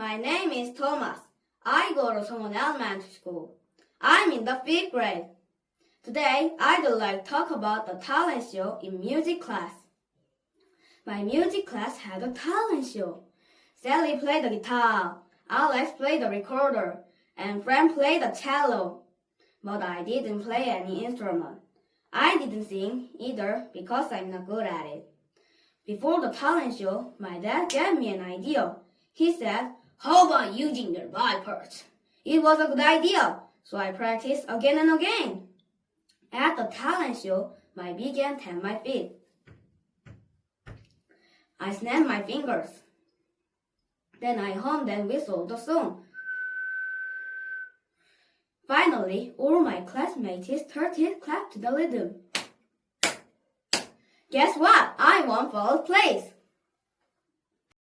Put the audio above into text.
my name is Thomas. I go to Songon Elementary School. I'm in the 5th grade. Today, I'd like to talk about the talent show in music class. My music class had a talent show. Sally played the guitar, Alex played the recorder, and Frank played the cello. But I didn't play any instrument. I didn't sing either because I'm not good at it. Before the talent show, my dad gave me an idea. He said, "How about using your body parts?" It was a good idea, so I practiced again and again. At the talent show, my began tapped my feet. I snapped my fingers. Then I hummed and whistled the song. Finally, all my classmates started clapping to the rhythm. Guess what? I won 4th place.